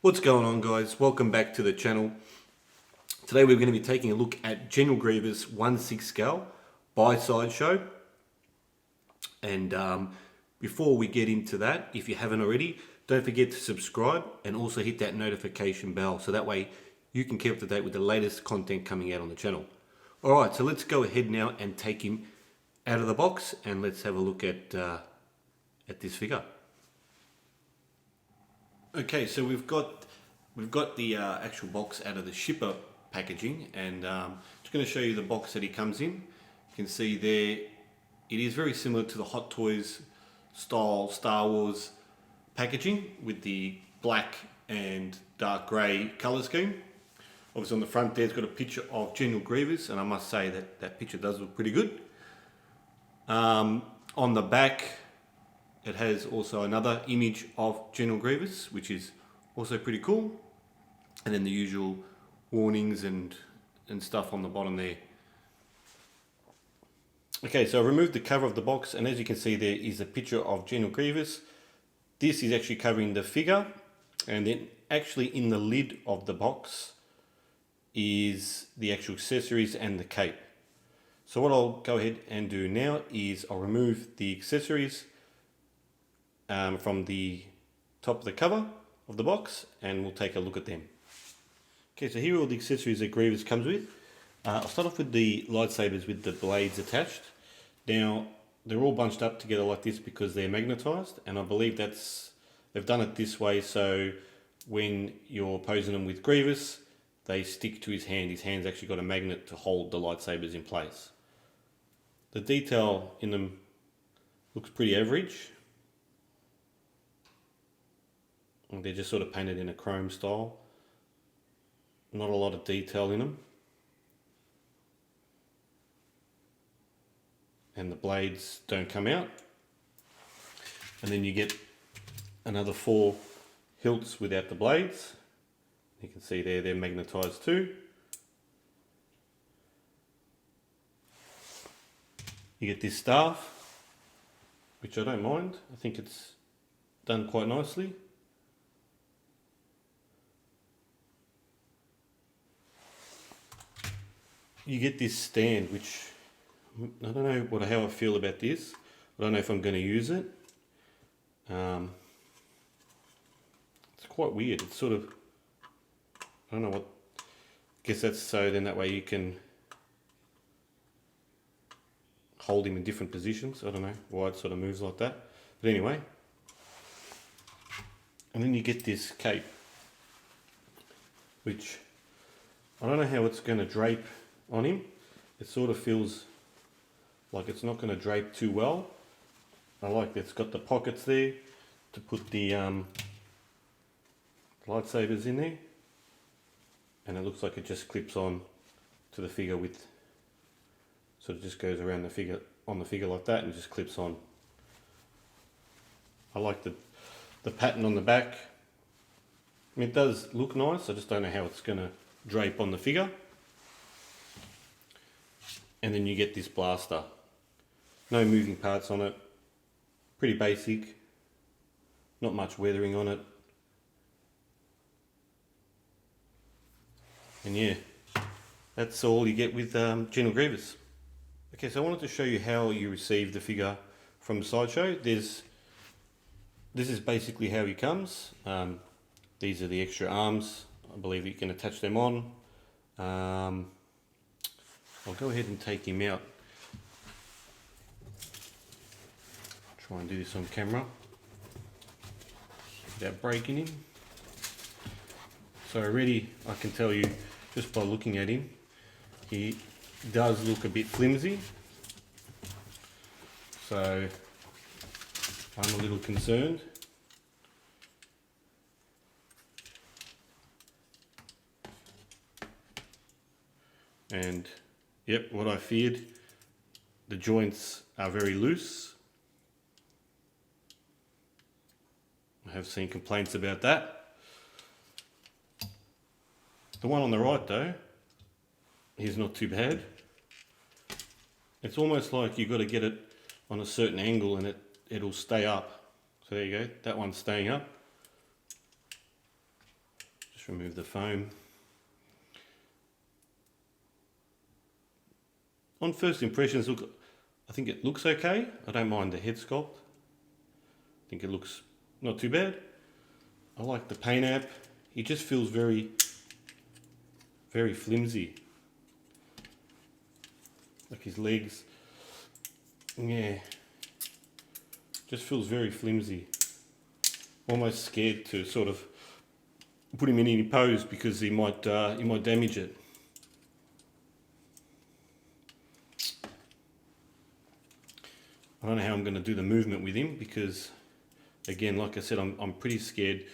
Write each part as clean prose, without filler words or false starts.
What's going on, guys? Welcome back to the channel. Today we're going to be taking a look at General Grievous 1/6 scale by Sideshow. And before we get into that, if you haven't already, don't forget to subscribe and also hit that notification bell so that way you can keep up to date with the latest content coming out on the channel. Alright, so let's go ahead now and take him out of the box and let's have a look at this figure. Okay, so we've got the actual box out of the shipper packaging, and just going to show you the box that he comes in. You can see there, it is very similar to the Hot Toys style Star Wars packaging with the black and dark grey colour scheme. Obviously on the front there, it's got a picture of General Grievous, and I must say that picture does look pretty good. On the back, it has also another image of General Grievous, which is also pretty cool. And then the usual warnings and stuff on the bottom there. Okay, so I removed the cover of the box, and as you can see there is a picture of General Grievous. This is actually covering the figure, and then actually in the lid of the box is the actual accessories and the cape. So what I'll go ahead and do now is I'll remove the accessories from the top of the cover of the box, and we'll take a look at them. Okay, so here are all the accessories that Grievous comes with. I'll start off with the lightsabers with the blades attached. Now, they're all bunched up together like this because they're magnetised, and I believe they've done it this way so when you're posing them with Grievous, they stick to his hand. His hand's actually got a magnet to hold the lightsabers in place. The detail in them looks pretty average. They're just sort of painted in a chrome style. Not a lot of detail in them. And the blades don't come out. And then you get another 4 hilts without the blades. You can see there they're magnetised too. You get this staff, which I don't mind. I think it's done quite nicely. You get this stand, which I don't know how I feel about this. I don't know if I'm going to use it. It's quite weird. It's sort of, I don't know what, I guess that's so then that way you can hold him in different positions. I don't know why it sort of moves like that. But anyway. And then you get this cape, which I don't know how it's going to drape on him. It sort of feels like it's not going to drape too well. I like that it's got the pockets there to put the lightsabers in there, and it looks like it just clips on to the figure with, so it just goes around the figure, on the figure like that, and just clips on. I like the pattern on the back. I mean, it does look nice, I just don't know how it's going to drape on the figure. And then you get this blaster. No moving parts on it. Pretty basic. Not much weathering on it. And yeah, that's all you get with General Grievous. Okay, so I wanted to show you how you receive the figure from Sideshow. This is basically how he comes. These are the extra arms. I believe you can attach them on. I'll go ahead and take him out. Try and do this on camera without breaking him. So already I can tell you just by looking at him, he does look a bit flimsy. So I'm a little concerned. And yep, what I feared, the joints are very loose. I have seen complaints about that. The one on the right though, is not too bad. It's almost like you've got to get it on a certain angle and it'll stay up. So there you go, that one's staying up. remove the foam. On first impressions, look, I think it looks okay. I don't mind the head sculpt. I think it looks not too bad. I like the paint app. It just feels very, very flimsy. Like his legs. Yeah. Just feels very flimsy. Almost scared to sort of put him in any pose because he might damage it. I don't know how I'm going to do the movement with him because, again, like I said, I'm pretty scared.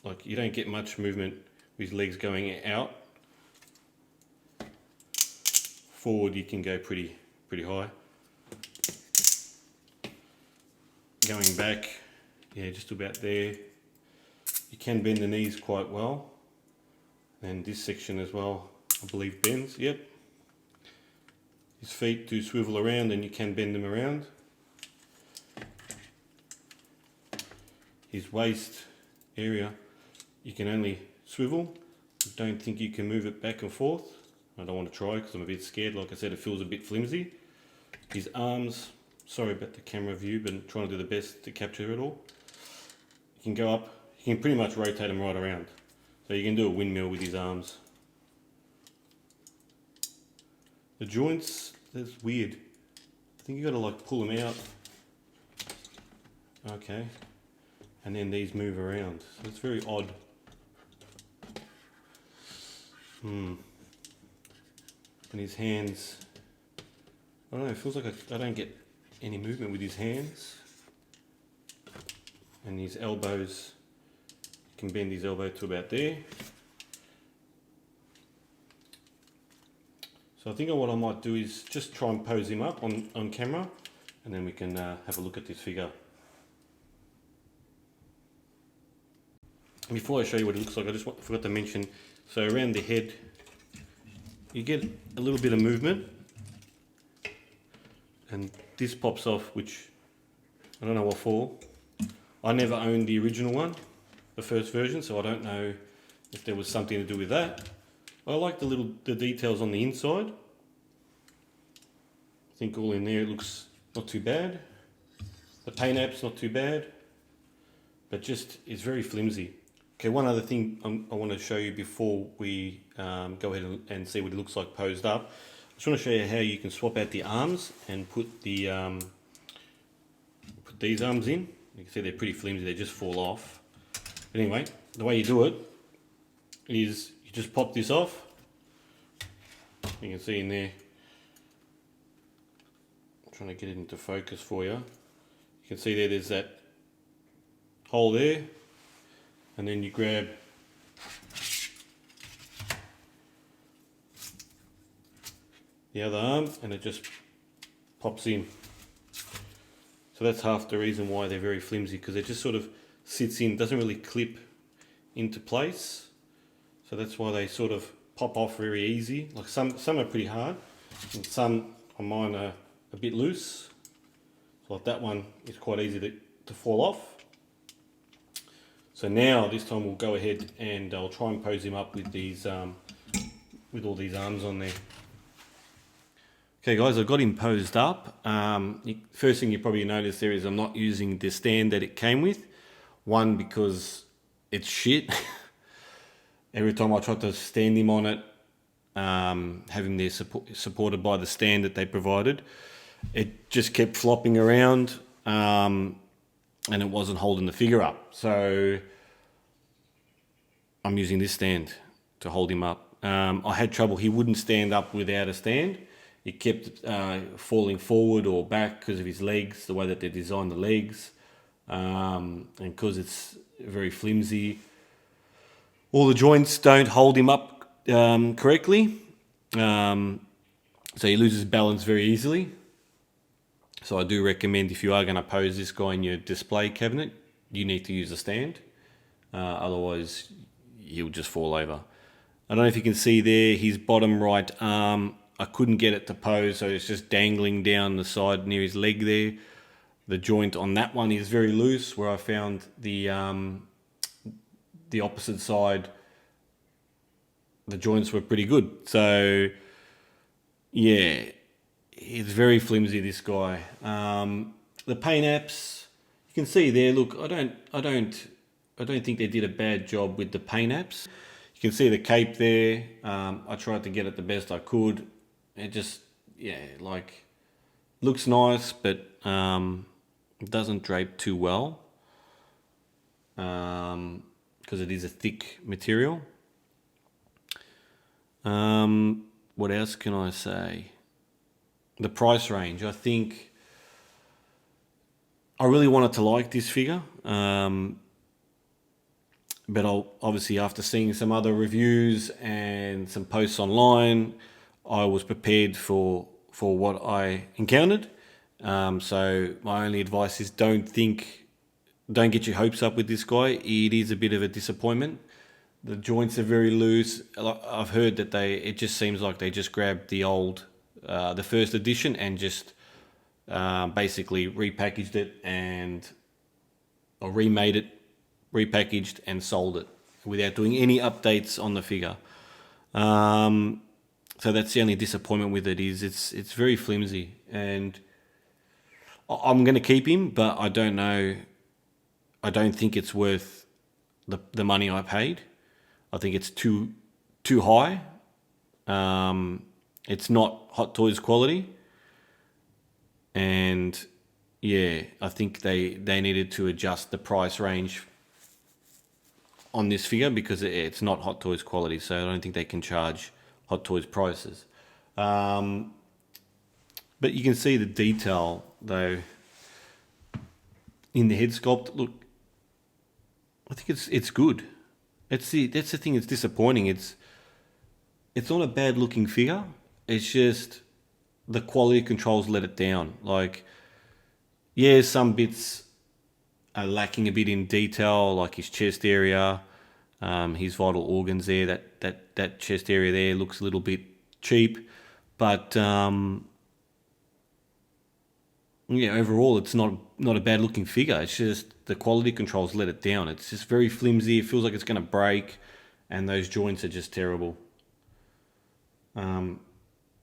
Like, you don't get much movement with his legs going out. Forward, you can go pretty high. Going back, yeah, just about there. You can bend the knees quite well. And this section as well, I believe, bends. Yep. His feet do swivel around and you can bend them around. His waist area, you can only swivel. I don't think you can move it back and forth. I don't want to try because I'm a bit scared. Like I said, it feels a bit flimsy. His arms, sorry about the camera view, but I'm trying to do the best to capture it all. You can go up, you can pretty much rotate them right around. So you can do a windmill with his arms. The joints, that's weird. I think you got to like pull them out. Okay. And then these move around. So it's very odd. And his hands, I don't know, it feels like I don't get any movement with his hands. And his elbows, you can bend his elbow to about there. So I think what I might do is just try and pose him up on camera, and then we can have a look at this figure. Before I show you what it looks like, I just forgot to mention, so around the head, you get a little bit of movement, and this pops off, which I don't know what for. I never owned the original one, the first version, so I don't know if there was something to do with that. I like the details on the inside. I think all in there it looks not too bad. The paint app's not too bad, but just it's very flimsy. Okay, one other thing I want to show you before we go ahead and see what it looks like posed up. I just want to show you how you can swap out the arms and put the put these arms in. You can see they're pretty flimsy; they just fall off. But anyway, the way you do it is you just pop this off. You can see in there. I'm trying to get it into focus for you. You can see there's that hole there. And then you grab the other arm and it just pops in. So that's half the reason why they're very flimsy, because it just sort of sits in, doesn't really clip into place. So that's why they sort of pop off very easy. Like some are pretty hard and some on mine are a bit loose. So like that one is quite easy to fall off. So now this time we'll go ahead and I'll try and pose him up with these, with all these arms on there. Okay guys, I've got him posed up. First thing you probably notice there is I'm not using the stand that it came with. One, because it's shit. Every time I try to stand him on it, have him there supported by the stand that they provided, it just kept flopping around. And it wasn't holding the figure up. So I'm using this stand to hold him up. I had trouble, he wouldn't stand up without a stand. He kept falling forward or back because of his legs, the way that they designed the legs. And because it's very flimsy. All the joints don't hold him up correctly. So he loses balance very easily. So I do recommend, if you are going to pose this guy in your display cabinet, you need to use a stand. Otherwise, he'll just fall over. I don't know if you can see there, his bottom right arm, I couldn't get it to pose, so it's just dangling down the side near his leg there. The joint on that one is very loose, where I found the opposite side the joints were pretty good. So yeah, it's very flimsy, this guy. The paint apps, you can see there. Look, I don't think they did a bad job with the paint apps. You can see the cape there. I tried to get it the best I could. It just, yeah, like, looks nice, but doesn't drape too well because it is a thick material. What else can I say? The price range. I think I really wanted to like this figure, but obviously after seeing some other reviews and some posts online, I was prepared for what I encountered. So my only advice is don't get your hopes up with this guy. It is a bit of a disappointment. The joints are very loose. I've heard that it just seems like they just grabbed the first edition and just basically repackaged it or remade it, repackaged and sold it without doing any updates on the figure. So that's the only disappointment with it, is it's very flimsy, and I'm going to keep him, but I don't know. I don't think it's worth the money I paid. I think it's too high. It's not Hot Toys quality, and yeah, I think they needed to adjust the price range on this figure because it's not Hot Toys quality. So I don't think they can charge Hot Toys prices. But you can see the detail though in the head sculpt. Look, I think it's good. That's the thing that's disappointing. It's not a bad looking figure. It's just the quality controls let it down. Like, yeah, some bits are lacking a bit in detail, like his chest area, his vital organs there. That chest area there looks a little bit cheap, but yeah, overall it's not a bad looking figure. It's just the quality controls let it down. It's just very flimsy. It feels like it's going to break, and those joints are just terrible.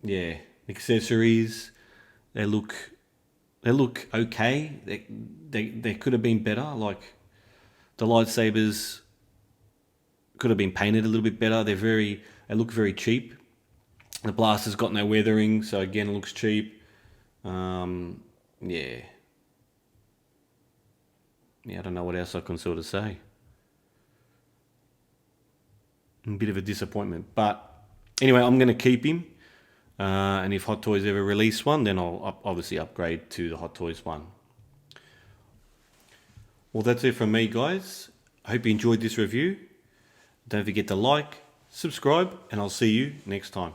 Yeah, accessories, they look okay. They could have been better. Like the lightsabers could have been painted a little bit better. They look very cheap. The blaster's got no weathering, so again it looks cheap. Yeah, I don't know what else I can sort of say. A bit of a disappointment, but anyway, I'm going to keep him. And if Hot Toys ever release one, then I'll obviously upgrade to the Hot Toys one. Well, that's it from me, guys. I hope you enjoyed this review. Don't forget to like, subscribe, and I'll see you next time.